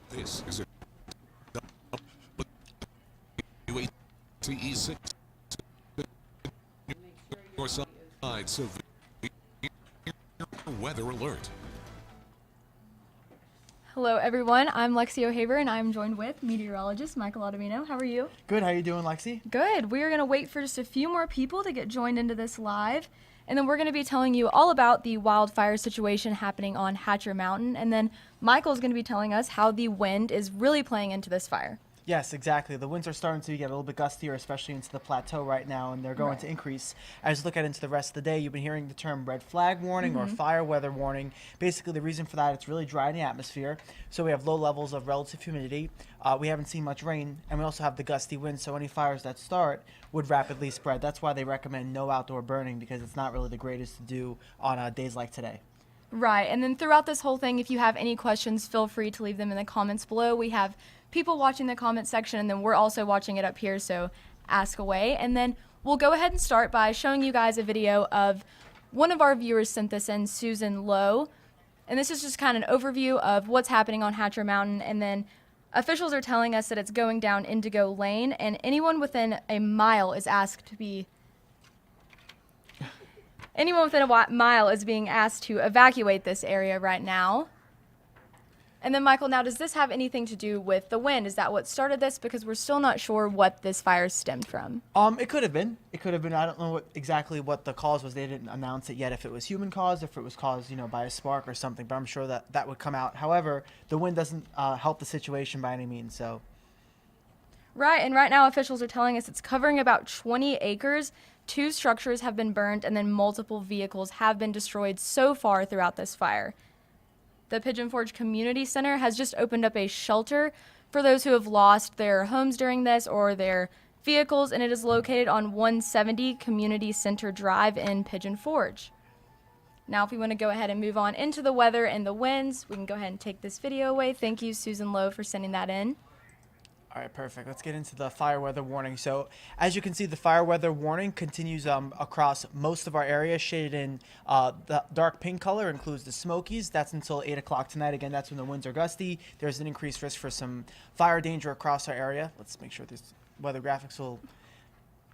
This is a WACE 6 your side severe weather alert. Hello everyone, I'm Lexi O'Haver and I'm joined with meteorologist Michael Ottavino. How are you? Good, how you doing, Lexi? Good. We are going to wait for just a few more people to get joined into this live, and then we're going to be telling you all about the wildfire situation happening on Hatcher Mountain, and then Michael's going to be telling us how the wind is really playing into this fire. Yes, exactly. The winds are starting to get a little bit gustier, especially into the plateau right now, and they're going to increase. As you look at into the rest of the day, you've been hearing the term red flag warning or fire weather warning. Basically, the reason for that, it's really dry in the atmosphere, so we have low levels of relative humidity. We haven't seen much rain, and we also have the gusty winds, so any fires that start would rapidly spread. That's why they recommend no outdoor burning, because it's not really the greatest to do on days like today. Right, and then throughout this whole thing, if you have any questions, feel free to leave them in the comments below. We have people watching the comment section, and then we're also watching it up here, so ask away. And then we'll go ahead and start by showing you guys a video of one of our viewers sent this in, Susan Lowe. And this is just kind of an overview of what's happening on Hatcher Mountain, and then officials are telling us that it's going down Indigo Lane, and anyone within a mile is asked to be Anyone within a mile is being asked to evacuate this area right now. And then, Michael, now does this have anything to do with the wind? Is that what started this? Because we're still not sure what this fire stemmed from. It could have been. It could have been. I don't know exactly what the cause was. They didn't announce it yet. If it was human caused, if it was caused, by a spark or something. But I'm sure that would come out. However, the wind doesn't help the situation by any means. So. Right, and right now officials are telling us it's covering about 20 acres. 2 structures have been burned, and then multiple vehicles have been destroyed so far throughout this fire. The Pigeon Forge Community Center has just opened up a shelter for those who have lost their homes during this or their vehicles, and it is located on 170 Community Center Drive in Pigeon Forge. Now, if we want to go ahead and move on into the weather and the winds, we can go ahead and take this video away. Thank you, Susan Lowe, for sending that in. All right, perfect. Let's get into the fire weather warning. So as you can see, the fire weather warning continues across most of our area, shaded in the dark pink color, includes the Smokies. That's until 8 o'clock tonight. Again, that's when the winds are gusty. There's an increased risk for some fire danger across our area. Let's make sure this weather graphics will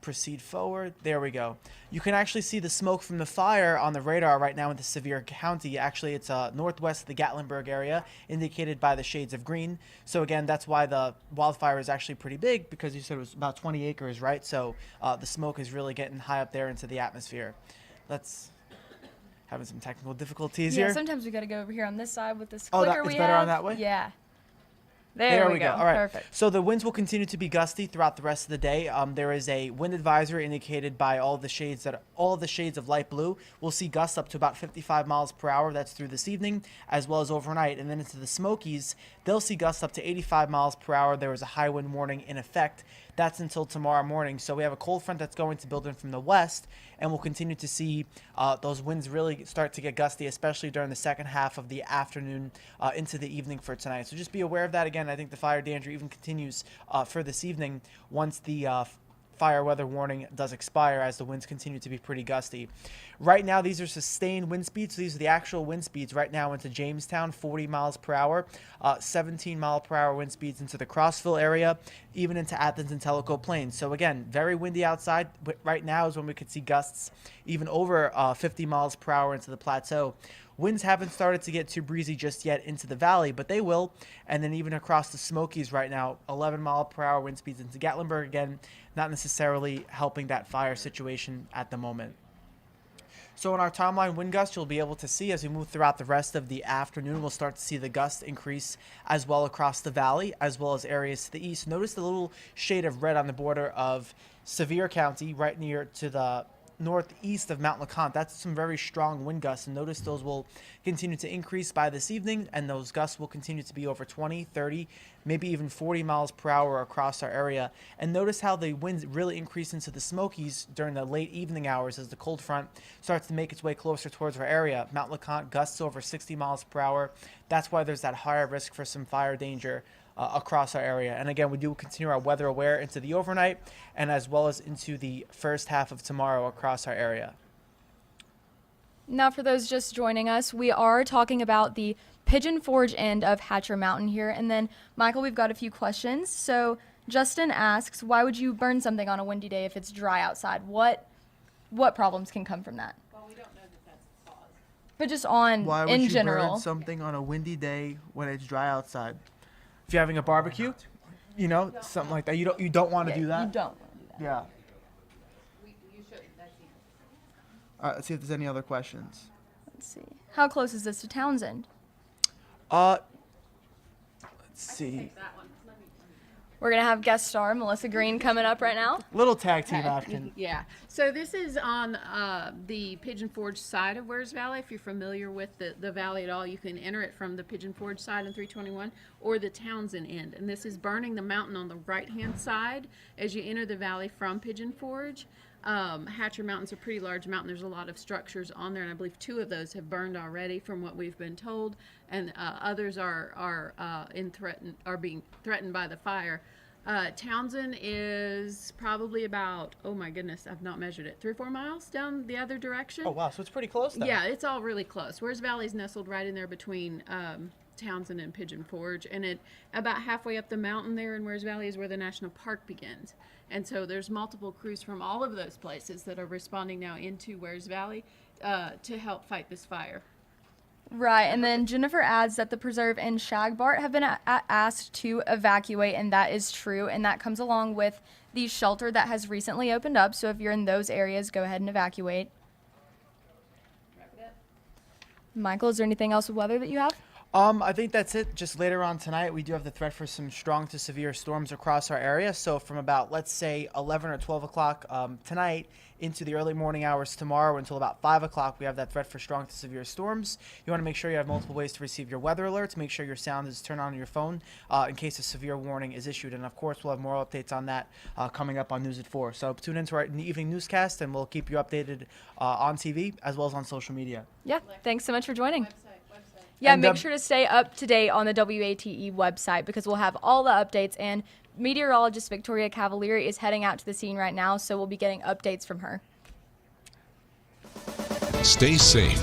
proceed forward. There we go. You can actually see the smoke from the fire on the radar right now in the Sevier County. Actually, it's northwest of the Gatlinburg area, indicated by the shades of green. So again, that's why the wildfire is actually pretty big, because you said it was about 20 acres, right? So the smoke is really getting high up there into the atmosphere. Let's having some technical difficulties here. Yeah, sometimes we got to go over here on this side with this Oh, clicker it's we better have. on that way? Yeah. There we go. All right. Perfect. So the winds will continue to be gusty throughout the rest of the day. There is a wind advisory indicated by all the shades of light blue. We'll see gusts up to about 55 miles per hour. That's through this evening, as well as overnight. And then into the Smokies, they'll see gusts up to 85 miles per hour. There is a high wind warning in effect. That's until tomorrow morning. So we have a cold front that's going to build in from the west, and we'll continue to see those winds really start to get gusty, especially during the second half of the afternoon into the evening for tonight. So just be aware of that. Again, I think the fire danger even continues for this evening once the fire weather warning does expire, as the winds continue to be pretty gusty. Right now, these are sustained wind speeds. So these are the actual wind speeds right now into Jamestown, 40 miles per hour, 17 mile per hour wind speeds into the Crossville area, even into Athens and Tellico Plains. So again, very windy outside, but right now is when we could see gusts even over 50 miles per hour into the plateau. Winds haven't started to get too breezy just yet into the valley, but they will. And then even across the Smokies right now, 11 mile per hour wind speeds into Gatlinburg. Again, not necessarily helping that fire situation at the moment. So in our timeline wind gusts, you'll be able to see as we move throughout the rest of the afternoon, we'll start to see the gusts increase as well across the valley, as well as areas to the east. Notice the little shade of red on the border of Sevier County, right near to the northeast of Mount LeConte. That's some very strong wind gusts, and notice those will continue to increase by this evening, and those gusts will continue to be over 20, 30, maybe even 40 miles per hour across our area. And notice how the winds really increase into the Smokies during the late evening hours as the cold front starts to make its way closer towards our area. Mount LeConte gusts over 60 miles per hour. That's why there's that higher risk for some fire danger across our area. And again, we do continue our weather aware into the overnight, and as well as into the first half of tomorrow across our area. Now, for those just joining us, we are talking about the Pigeon Forge end of Hatcher Mountain here. And then, Michael, we've got a few questions. So Justin asks, why would you burn something on a windy day if it's dry outside? What problems can come from that? Well, we don't know that that's the cause. But just on Why would in you general. burn something on a windy day when it's dry outside? If you're having a barbecue, you know, something like that. You don't want to do that. You don't want to do that. Yeah. You shouldn't. That's the answer. All right. Let's see if there's any other questions. Let's see. How close is this to Townsend? Let's see. Take that one. Let me. We're going to have guest star Melissa Green coming up right now. Little tag team action. Yeah. So this is on the Pigeon Forge side of Wears Valley. If you're familiar with the valley at all, you can enter it from the Pigeon Forge side on 321 or the Townsend end. And this is burning the mountain on the right-hand side as you enter the valley from Pigeon Forge. Hatcher Mountain's a pretty large mountain. There's a lot of structures on there, and I believe 2 of those have burned already, from what we've been told, and others are being threatened by the fire. Townsend is probably about, oh my goodness, I've not measured it, 3 or 4 miles down the other direction. Oh wow, so it's pretty close then. Yeah, it's all really close. Wears Valley's nestled right in there between Townsend and Pigeon Forge, and it about halfway up the mountain there in Wears Valley is where the national park begins. And so there's multiple crews from all of those places that are responding now into Wears Valley to help fight this fire. Right, and then Jennifer adds that the preserve and Shagbart have been asked to evacuate, and that is true, and that comes along with the shelter that has recently opened up, so if you're in those areas, go ahead and evacuate. Michael, is there anything else with weather that you have? I think that's it. Just later on tonight, we do have the threat for some strong to severe storms across our area. So from about, let's say, 11 or 12 o'clock tonight into the early morning hours tomorrow until about 5 o'clock, we have that threat for strong to severe storms. You want to make sure you have multiple ways to receive your weather alerts. Make sure your sound is turned on your phone in case a severe warning is issued. And, of course, we'll have more updates on that coming up on News at 4. So tune into our evening newscast, and we'll keep you updated on TV as well as on social media. Yeah, thanks so much for joining. Website. Yeah, And, make sure to stay up to date on the WATE website because we'll have all the updates. And meteorologist Victoria Cavalieri is heading out to the scene right now, so we'll be getting updates from her. Stay safe.